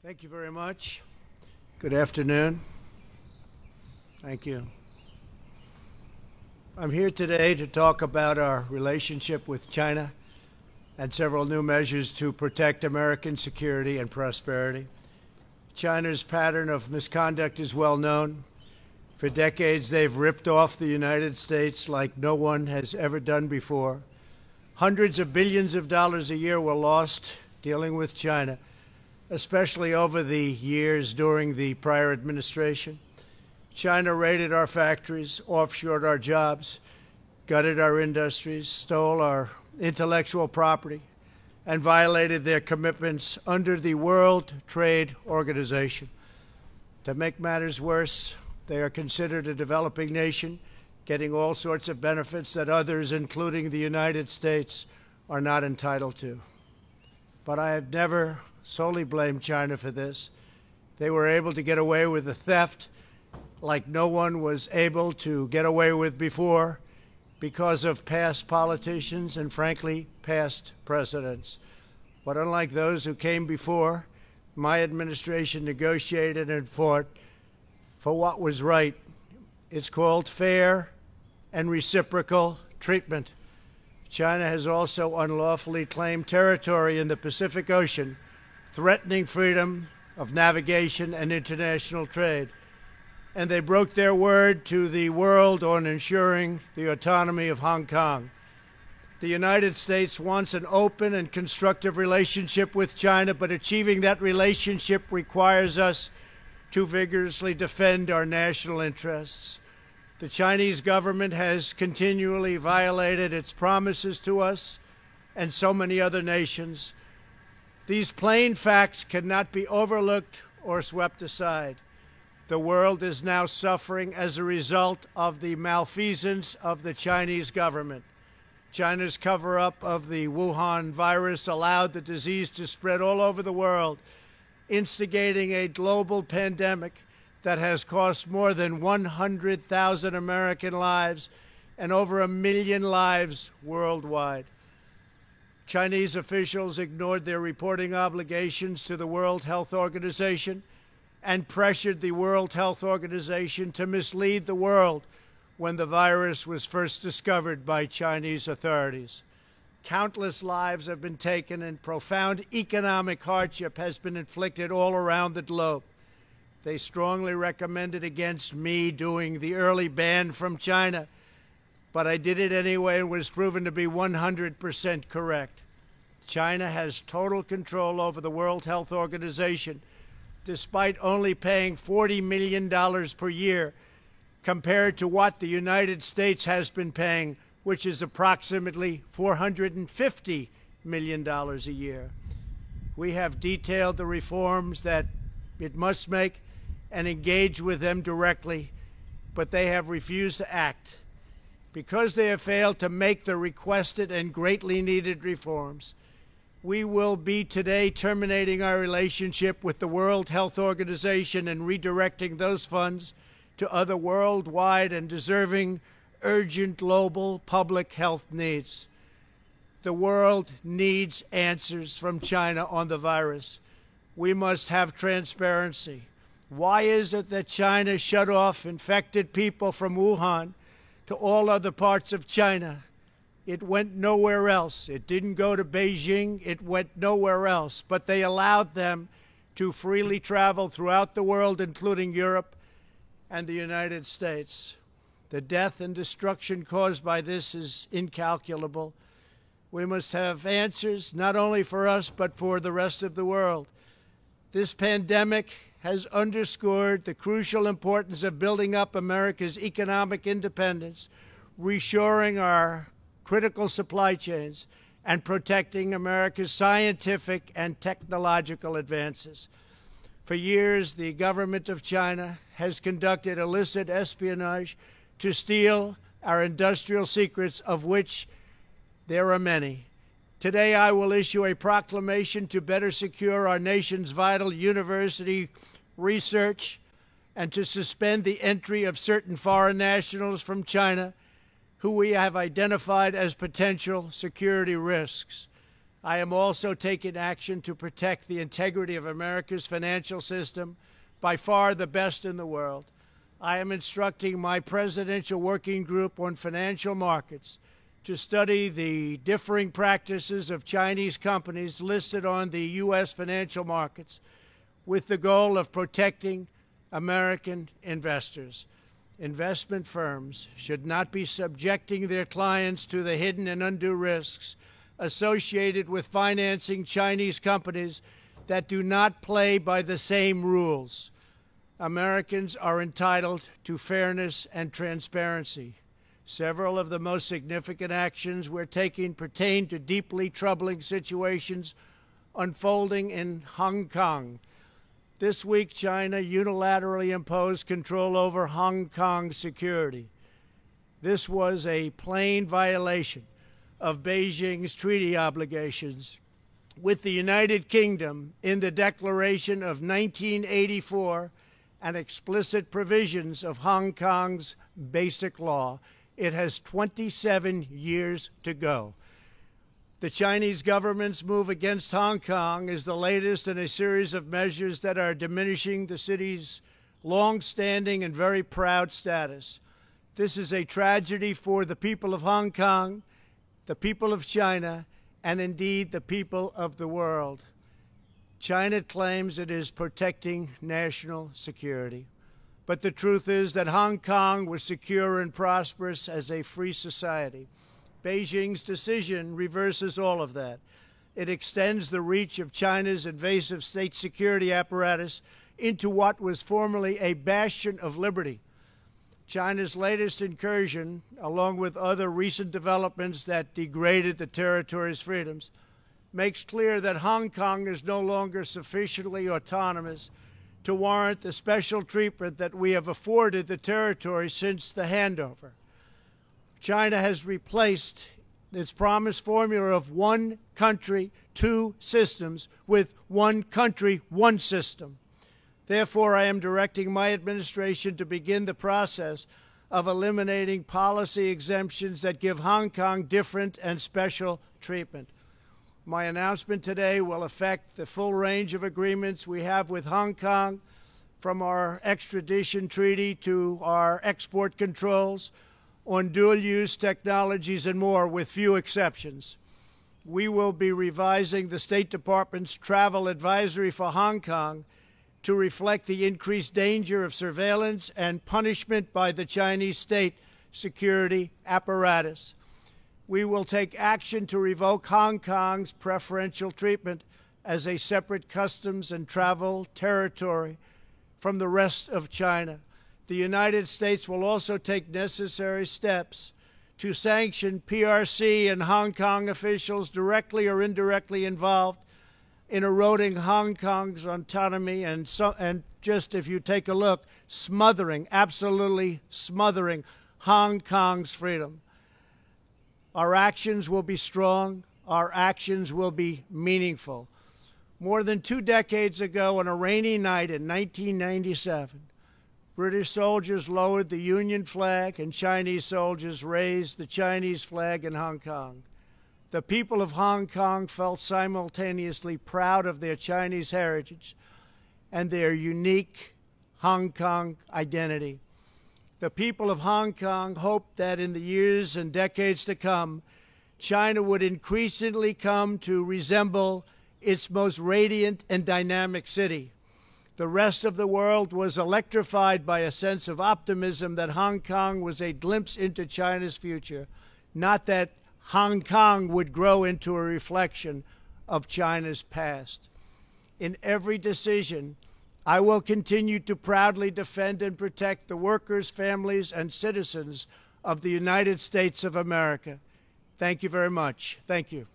Thank you very much. Good afternoon. Thank you. I'm here today to talk about our relationship with China and several new measures to protect American security and prosperity. China's pattern of misconduct is well known. For decades, they've ripped off the United States like no one has ever done before. Hundreds of billions of dollars a year were lost dealing with China, especially over the years during the prior administration. China raided our factories, offshored our jobs, gutted our industries, stole our intellectual property, and violated their commitments under the World Trade Organization. To make matters worse, they are considered a developing nation, getting all sorts of benefits that others, including the United States, are not entitled to. But I have never solely blamed China for this. They were able to get away with the theft like no one was able to get away with before because of past politicians and, frankly, past presidents. But unlike those who came before, my administration negotiated and fought for what was right. It's called fair and reciprocal treatment. China has also unlawfully claimed territory in the Pacific Ocean, threatening freedom of navigation and international trade. And they broke their word to the world on ensuring the autonomy of Hong Kong. The United States wants an open and constructive relationship with China, but achieving that relationship requires us to vigorously defend our national interests. The Chinese government has continually violated its promises to us and so many other nations. These plain facts cannot be overlooked or swept aside. The world is now suffering as a result of the malfeasance of the Chinese government. China's cover-up of the Wuhan virus allowed the disease to spread all over the world, instigating a global pandemic that has cost more than 100,000 American lives and over 1 million lives worldwide. Chinese officials ignored their reporting obligations to the World Health Organization and pressured the World Health Organization to mislead the world when the virus was first discovered by Chinese authorities. Countless lives have been taken and profound economic hardship has been inflicted all around the globe. They strongly recommended against me doing the early ban from China, but I did it anyway and was proven to be 100% correct. China has total control over the World Health Organization, despite only paying $40 million per year compared to what the United States has been paying, which is approximately $450 million a year. We have detailed the reforms that it must make and engage with them directly, but they have refused to act. Because they have failed to make the requested and greatly needed reforms, we will be today terminating our relationship with the World Health Organization and redirecting those funds to other worldwide and deserving urgent global public health needs. The world needs answers from China on the virus. We must have transparency. Why is it that China shut off infected people from Wuhan to all other parts of China? It went nowhere else. It didn't go to Beijing. It went nowhere else. But they allowed them to freely travel throughout the world, including Europe and the United States. The death and destruction caused by this is incalculable. We must have answers, not only for us, but for the rest of the world. This pandemic has underscored the crucial importance of building up America's economic independence, reshoring our critical supply chains, and protecting America's scientific and technological advances. For years, the government of China has conducted illicit espionage to steal our industrial secrets, of which there are many. Today, I will issue a proclamation to better secure our nation's vital university research and to suspend the entry of certain foreign nationals from China who we have identified as potential security risks. I am also taking action to protect the integrity of America's financial system, by far the best in the world. I am instructing my presidential working group on financial markets to study the differing practices of Chinese companies listed on the U.S. financial markets with the goal of protecting American investors. Investment firms should not be subjecting their clients to the hidden and undue risks associated with financing Chinese companies that do not play by the same rules. Americans are entitled to fairness and transparency. Several of the most significant actions we're taking pertain to deeply troubling situations unfolding in Hong Kong. This week, China unilaterally imposed control over Hong Kong's security. This was a plain violation of Beijing's treaty obligations with the United Kingdom in the Declaration of 1984 and explicit provisions of Hong Kong's basic law. It has 27 years to go. The Chinese government's move against Hong Kong is the latest in a series of measures that are diminishing the city's long-standing and very proud status. This is a tragedy for the people of Hong Kong, the people of China, and indeed the people of the world. China claims it is protecting national security. But the truth is that Hong Kong was secure and prosperous as a free society. Beijing's decision reverses all of that. It extends the reach of China's invasive state security apparatus into what was formerly a bastion of liberty. China's latest incursion, along with other recent developments that degraded the territory's freedoms, makes clear that Hong Kong is no longer sufficiently autonomous to warrant the special treatment that we have afforded the territory since the handover. China has replaced its promised formula of one country, two systems with one country, one system. Therefore, I am directing my administration to begin the process of eliminating policy exemptions that give Hong Kong different and special treatment. My announcement today will affect the full range of agreements we have with Hong Kong, from our extradition treaty to our export controls on dual-use technologies and more, with few exceptions. We will be revising the State Department's travel advisory for Hong Kong to reflect the increased danger of surveillance and punishment by the Chinese state security apparatus. We will take action to revoke Hong Kong's preferential treatment as a separate customs and travel territory from the rest of China. The United States will also take necessary steps to sanction PRC and Hong Kong officials directly or indirectly involved in eroding Hong Kong's autonomy and just, if you take a look, absolutely smothering Hong Kong's freedom. Our actions will be strong. Our actions will be meaningful. More than 2 decades ago, on a rainy night in 1997, British soldiers lowered the Union flag and Chinese soldiers raised the Chinese flag in Hong Kong. The people of Hong Kong felt simultaneously proud of their Chinese heritage and their unique Hong Kong identity. The people of Hong Kong hoped that in the years and decades to come, China would increasingly come to resemble its most radiant and dynamic city. The rest of the world was electrified by a sense of optimism that Hong Kong was a glimpse into China's future, not that Hong Kong would grow into a reflection of China's past. In every decision, I will continue to proudly defend and protect the workers, families, and citizens of the United States of America. Thank you very much. Thank you.